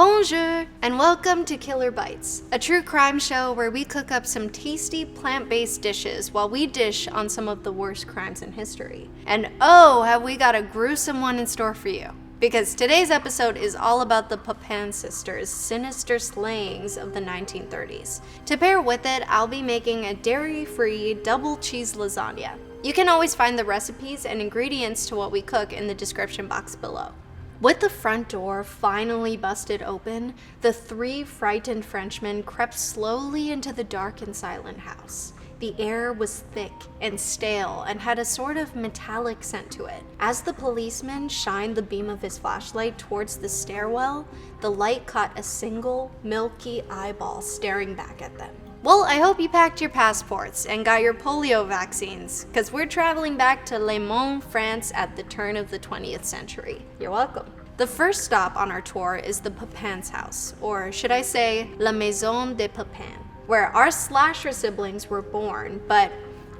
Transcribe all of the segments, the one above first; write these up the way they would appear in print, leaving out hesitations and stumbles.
Bonjour, and welcome to Killer Bites, a true crime show where we cook up some tasty plant-based dishes while we dish on some of the worst crimes in history. And oh, have we got a gruesome one in store for you. Because today's episode is all about the Papin sisters' sinister slayings of the 1930s. To pair with it, I'll be making a dairy-free double cheese lasagna. You can always find the recipes and ingredients to what we cook in the description box below. With the front door finally busted open, the three frightened Frenchmen crept slowly into the dark and silent house. The air was thick and stale and had a sort of metallic scent to it. As the policeman shined the beam of his flashlight towards the stairwell, the light caught a single, milky eyeball staring back at them. Well, I hope you packed your passports and got your polio vaccines, because we're traveling back to Le Mans, France at the turn of the 20th century. You're welcome. The first stop on our tour is the Papin's house, or should I say, La Maison des Papin, where our slasher siblings were born, but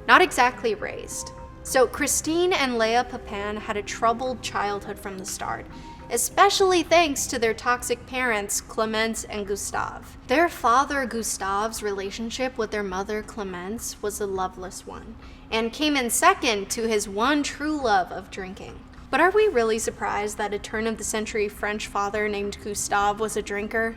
not exactly raised. So Christine and Leah Papin had a troubled childhood from the start, especially thanks to their toxic parents, Clemence and Gustave. Their father, Gustave's relationship with their mother, Clemence, was a loveless one, and came in second to his one true love of drinking. But are we really surprised that a turn-of-the-century French father named Gustave was a drinker?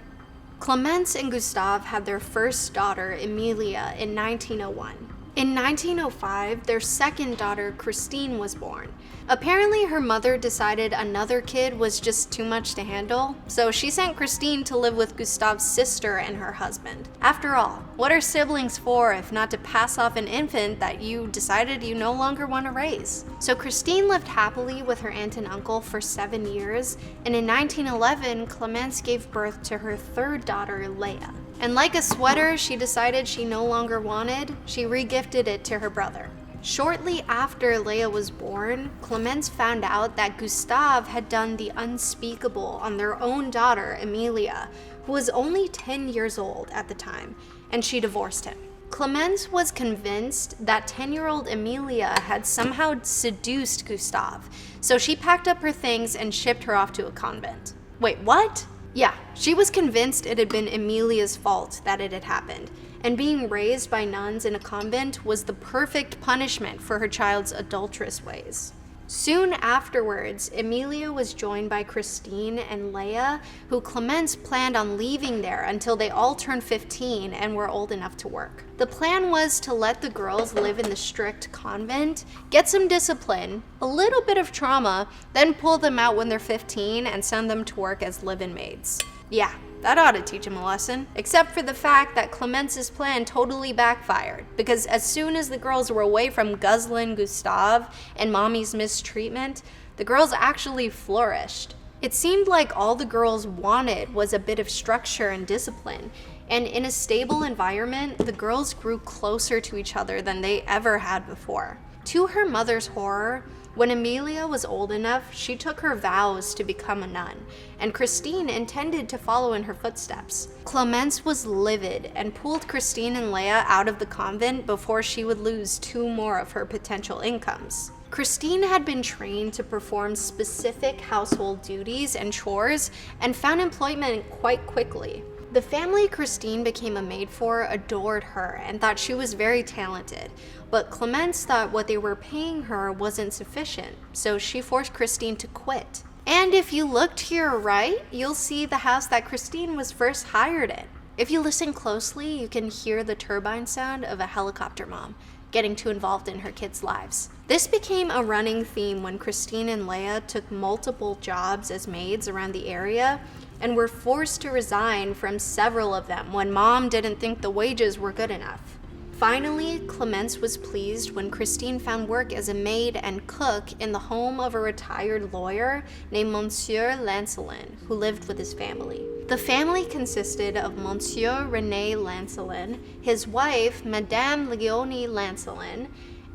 Clemence and Gustave had their first daughter, Emilia, in 1901. In 1905, their second daughter, Christine, was born. Apparently, her mother decided another kid was just too much to handle, so she sent Christine to live with Gustave's sister and her husband. After all, what are siblings for if not to pass off an infant that you decided you no longer want to raise? So Christine lived happily with her aunt and uncle for 7 years, and in 1911, Clemence gave birth to her third daughter, Leah. And like a sweater she decided she no longer wanted, she regifted it to her brother. Shortly after Leah was born, Clemence found out that Gustave had done the unspeakable on their own daughter, Emilia, who was only 10 years old at the time, and she divorced him. Clemence was convinced that 10-year-old Emilia had somehow seduced Gustave, so she packed up her things and shipped her off to a convent. Wait, what? Yeah, she was convinced it had been Emilia's fault that it had happened, and being raised by nuns in a convent was the perfect punishment for her child's adulterous ways. Soon afterwards, Emilia was joined by Christine and Leah, who Clemence planned on leaving there until they all turned 15 and were old enough to work. The plan was to let the girls live in the strict convent, get some discipline, a little bit of trauma, then pull them out when they're 15 and send them to work as live-in maids. Yeah, that ought to teach them a lesson. Except for the fact that Clemence's plan totally backfired, because as soon as the girls were away from guzzling Gustave and mommy's mistreatment, the girls actually flourished. It seemed like all the girls wanted was a bit of structure and discipline, and in a stable environment, the girls grew closer to each other than they ever had before. To her mother's horror, when Emilia was old enough, she took her vows to become a nun, and Christine intended to follow in her footsteps. Clemence was livid and pulled Christine and Leah out of the convent before she would lose 2 more of her potential incomes. Christine had been trained to perform specific household duties and chores and found employment quite quickly. The family Christine became a maid for adored her and thought she was very talented, but Clemence thought what they were paying her wasn't sufficient, so she forced Christine to quit. And if you look to your right, you'll see the house that Christine was first hired in. If you listen closely, you can hear the turbine sound of a helicopter mom getting too involved in her kids' lives. This became a running theme when Christine and Leah took multiple jobs as maids around the area and were forced to resign from several of them when mom didn't think the wages were good enough. Finally, Clemence was pleased when Christine found work as a maid and cook in the home of a retired lawyer named Monsieur Lancelin, who lived with his family. The family consisted of Monsieur René Lancelin, his wife, Madame Leonie Lancelin,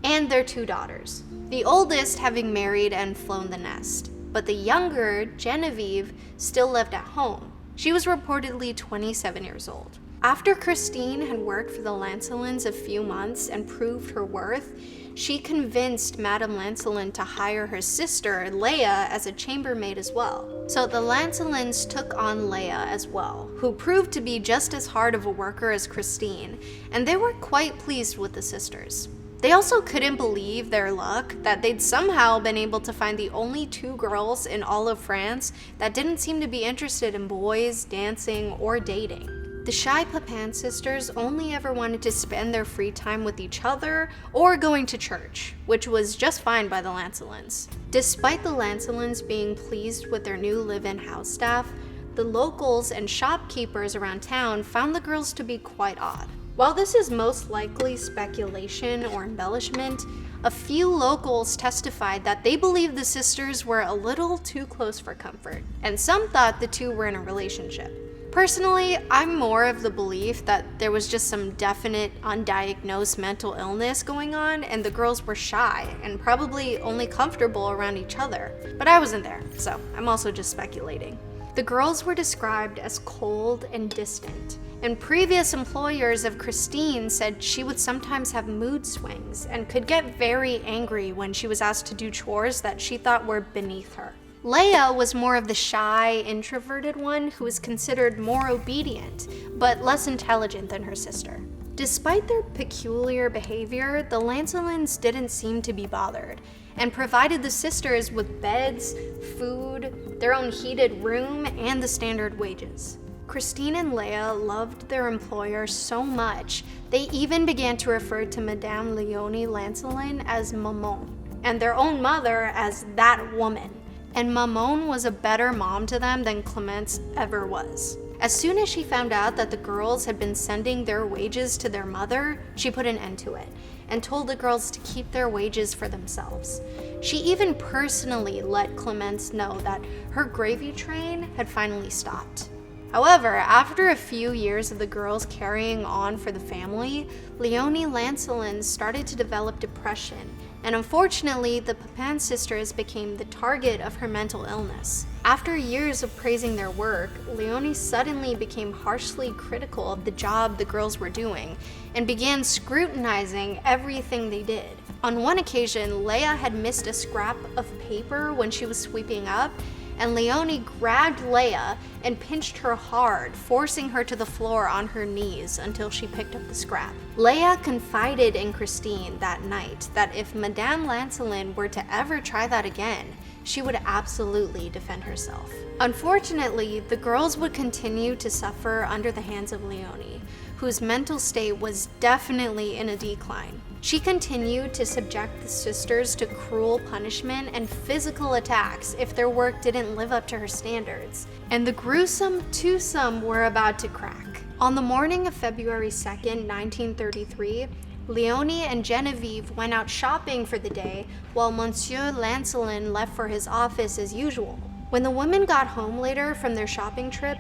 and their 2 daughters, the oldest having married and flown the nest. But the younger, Genevieve, still lived at home. She was reportedly 27 years old. After Christine had worked for the Lancelins a few months and proved her worth, she convinced Madame Lancelin to hire her sister, Leia, as a chambermaid as well. So the Lancelins took on Leia as well, who proved to be just as hard of a worker as Christine, and they were quite pleased with the sisters. They also couldn't believe their luck that they'd somehow been able to find the only 2 girls in all of France that didn't seem to be interested in boys, dancing, or dating. The shy Papin sisters only ever wanted to spend their free time with each other or going to church, which was just fine by the Lancelins. Despite the Lancelins being pleased with their new live-in house staff, the locals and shopkeepers around town found the girls to be quite odd. While this is most likely speculation or embellishment, a few locals testified that they believed the sisters were a little too close for comfort, and some thought the 2 were in a relationship. Personally, I'm more of the belief that there was just some definite undiagnosed mental illness going on and the girls were shy and probably only comfortable around each other. But I wasn't there, so I'm also just speculating. The girls were described as cold and distant, and previous employers of Christine said she would sometimes have mood swings and could get very angry when she was asked to do chores that she thought were beneath her. Leia was more of the shy, introverted one who was considered more obedient, but less intelligent than her sister. Despite their peculiar behavior, the Lancelins didn't seem to be bothered, and provided the sisters with beds, food, their own heated room, and the standard wages. Christine and Leia loved their employer so much, they even began to refer to Madame Leonie Lancelin as Maman, and their own mother as that woman. And Maman was a better mom to them than Clemence ever was. As soon as she found out that the girls had been sending their wages to their mother, she put an end to it and told the girls to keep their wages for themselves. She even personally let Clemence know that her gravy train had finally stopped. However, after a few years of the girls carrying on for the family, Leonie Lancelin started to develop depression, and unfortunately, the Papin sisters became the target of her mental illness. After years of praising their work, Leonie suddenly became harshly critical of the job the girls were doing and began scrutinizing everything they did. On one occasion, Leia had missed a scrap of paper when she was sweeping up, and Leonie grabbed Leia and pinched her hard, forcing her to the floor on her knees until she picked up the scrap. Leia confided in Christine that night that if Madame Lancelin were to ever try that again, she would absolutely defend herself. Unfortunately, the girls would continue to suffer under the hands of Leonie, whose mental state was definitely in a decline. She continued to subject the sisters to cruel punishment and physical attacks if their work didn't live up to her standards, and the gruesome twosome were about to crack. On the morning of February 2nd, 1933, Leonie and Genevieve went out shopping for the day while Monsieur Lancelin left for his office as usual. When the women got home later from their shopping trip,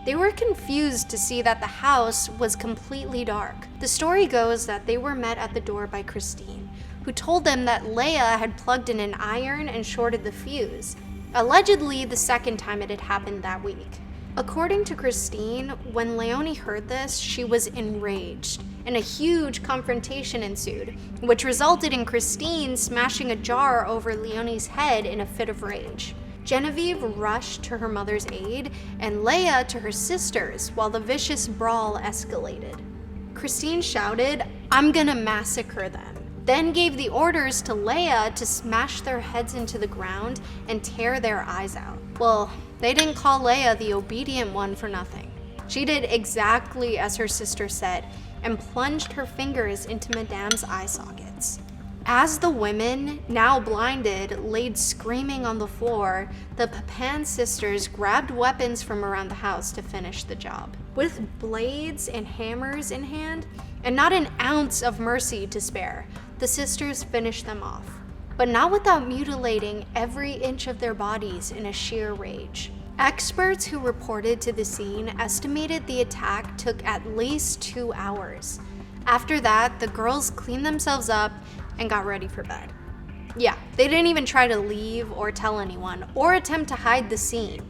they were confused to see that the house was completely dark. The story goes that they were met at the door by Christine, who told them that Leia had plugged in an iron and shorted the fuse, allegedly the second time it had happened that week. According to Christine, when Leonie heard this, she was enraged, and a huge confrontation ensued, which resulted in Christine smashing a jar over Leonie's head in a fit of rage. Genevieve rushed to her mother's aid, and Leia to her sister's while the vicious brawl escalated. Christine shouted, "I'm gonna massacre them," then gave the orders to Leia to smash their heads into the ground and tear their eyes out. Well, they didn't call Leia the obedient one for nothing. She did exactly as her sister said and plunged her fingers into Madame's eye sockets. As the women, now blinded, laid screaming on the floor, the Papin sisters grabbed weapons from around the house to finish the job. With blades and hammers in hand, and not an ounce of mercy to spare, the sisters finished them off, but not without mutilating every inch of their bodies in a sheer rage. Experts who reported to the scene estimated the attack took at least 2 hours. After that, the girls cleaned themselves up and got ready for bed. Yeah, they didn't even try to leave or tell anyone or attempt to hide the scene.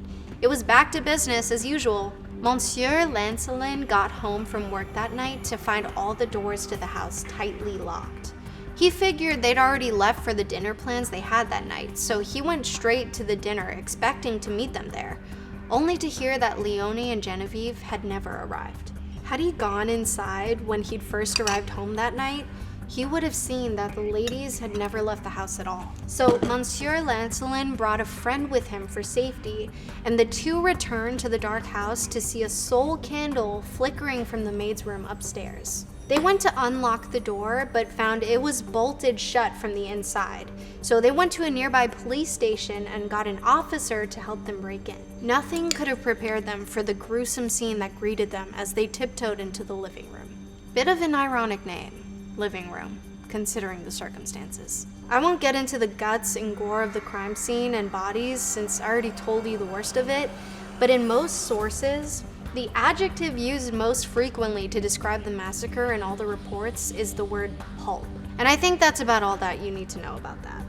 It was back to business as usual. Monsieur Lancelin got home from work that night to find all the doors to the house tightly locked. He figured they'd already left for the dinner plans they had that night, so he went straight to the dinner expecting to meet them there, only to hear that Leonie and Genevieve had never arrived. Had he gone inside when he'd first arrived home that night, he would have seen that the ladies had never left the house at all. So Monsieur Lancelin brought a friend with him for safety, and the two returned to the dark house to see a sole candle flickering from the maid's room upstairs. They went to unlock the door, but found it was bolted shut from the inside. So they went to a nearby police station and got an officer to help them break in. Nothing could have prepared them for the gruesome scene that greeted them as they tiptoed into the living room. Bit of an ironic name. Living room, considering the circumstances. I won't get into the guts and gore of the crime scene and bodies since I already told you the worst of it, but in most sources, the adjective used most frequently to describe the massacre in all the reports is the word pulp. And I think that's about all that you need to know about that.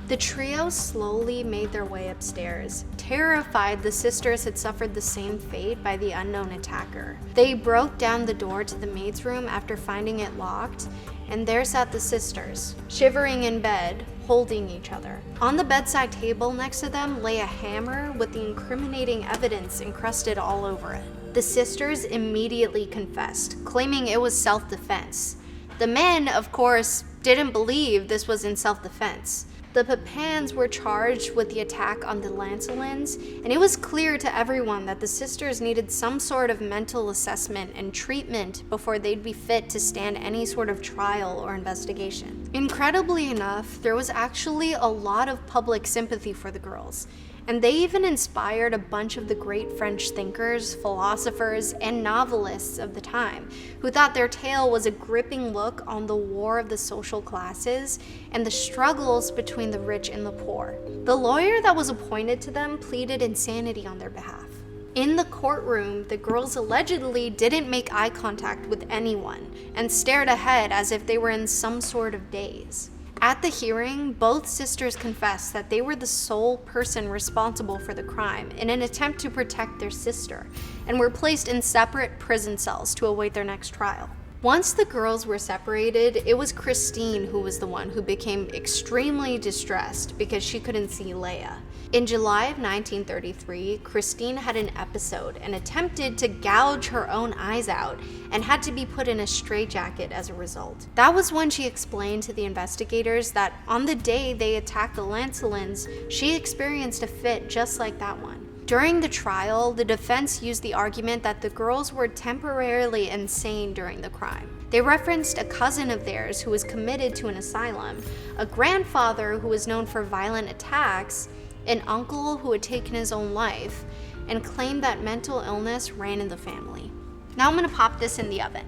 The trio slowly made their way upstairs, terrified the sisters had suffered the same fate by the unknown attacker. They broke down the door to the maid's room after finding it locked, and there sat the sisters, shivering in bed, holding each other. On the bedside table next to them lay a hammer with the incriminating evidence encrusted all over it. The sisters immediately confessed, claiming it was self-defense. The men, of course, didn't believe this was in self-defense. The Papins were charged with the attack on the Lancelins, and it was clear to everyone that the sisters needed some sort of mental assessment and treatment before they'd be fit to stand any sort of trial or investigation. Incredibly enough, there was actually a lot of public sympathy for the girls, and they even inspired a bunch of the great French thinkers, philosophers, and novelists of the time, who thought their tale was a gripping look on the war of the social classes and the struggles between the rich and the poor. The lawyer that was appointed to them pleaded insanity on their behalf. In the courtroom, the girls allegedly didn't make eye contact with anyone and stared ahead as if they were in some sort of daze. At the hearing, both sisters confessed that they were the sole person responsible for the crime in an attempt to protect their sister, and were placed in separate prison cells to await their next trial. Once the girls were separated, it was Christine who was the one who became extremely distressed because she couldn't see Leia. In July of 1933, Christine had an episode and attempted to gouge her own eyes out and had to be put in a straitjacket as a result. That was when she explained to the investigators that on the day they attacked the Lancelins, she experienced a fit just like that one. During the trial, the defense used the argument that the girls were temporarily insane during the crime. They referenced a cousin of theirs who was committed to an asylum, a grandfather who was known for violent attacks, an uncle who had taken his own life, and claimed that mental illness ran in the family. Now I'm gonna pop this in the oven.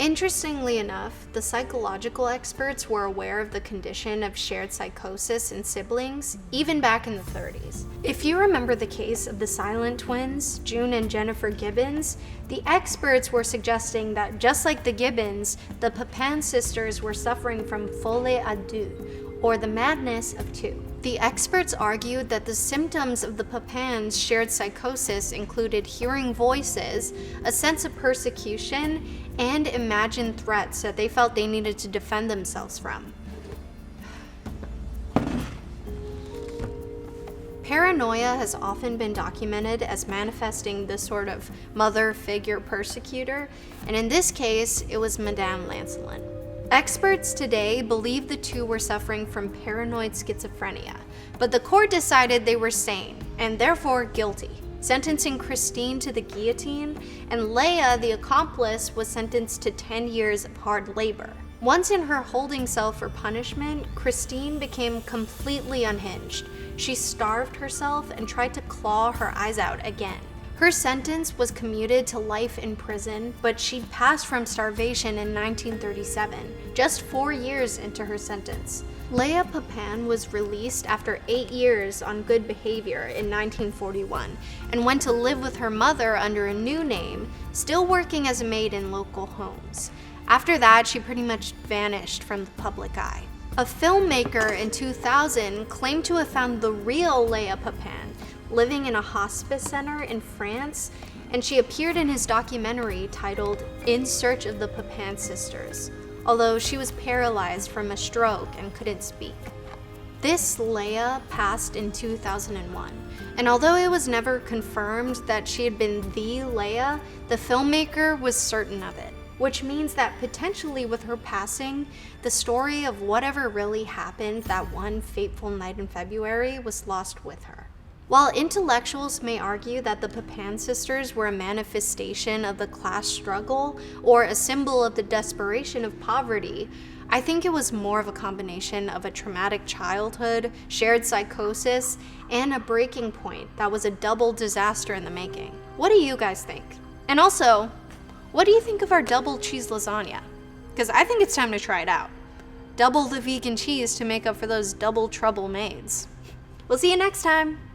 Interestingly enough, the psychological experts were aware of the condition of shared psychosis in siblings, even back in the 30s. If you remember the case of the silent twins, June and Jennifer Gibbons, the experts were suggesting that just like the Gibbons, the Papin sisters were suffering from folie à deux, or the madness of two. The experts argued that the symptoms of the Papins' shared psychosis included hearing voices, a sense of persecution, and imagined threats that they felt they needed to defend themselves from. Paranoia has often been documented as manifesting this sort of mother figure persecutor, and in this case, it was Madame Lancelin. Experts today believe the two were suffering from paranoid schizophrenia, but the court decided they were sane, and therefore guilty, sentencing Christine to the guillotine, and Leia, the accomplice, was sentenced to 10 years of hard labor. Once in her holding cell for punishment, Christine became completely unhinged. She starved herself and tried to claw her eyes out again. Her sentence was commuted to life in prison, but she'd passed from starvation in 1937, just 4 years into her sentence. Leia Papin was released after 8 years on good behavior in 1941 and went to live with her mother under a new name, still working as a maid in local homes. After that, she pretty much vanished from the public eye. A filmmaker in 2000 claimed to have found the real Leia Papin living in a hospice center in France, and she appeared in his documentary titled In Search of the Papin Sisters. although she was paralyzed from a stroke and couldn't speak. This Leia passed in 2001, and although it was never confirmed that she had been the Leia, the filmmaker was certain of it, which means that potentially with her passing, the story of whatever really happened that one fateful night in February was lost with her. While intellectuals may argue that the Papin sisters were a manifestation of the class struggle or a symbol of the desperation of poverty, I think it was more of a combination of a traumatic childhood, shared psychosis, and a breaking point that was a double disaster in the making. What do you guys think? And also, what do you think of our double cheese lasagna? Because I think it's time to try it out. Double the vegan cheese to make up for those double trouble maids. We'll see you next time.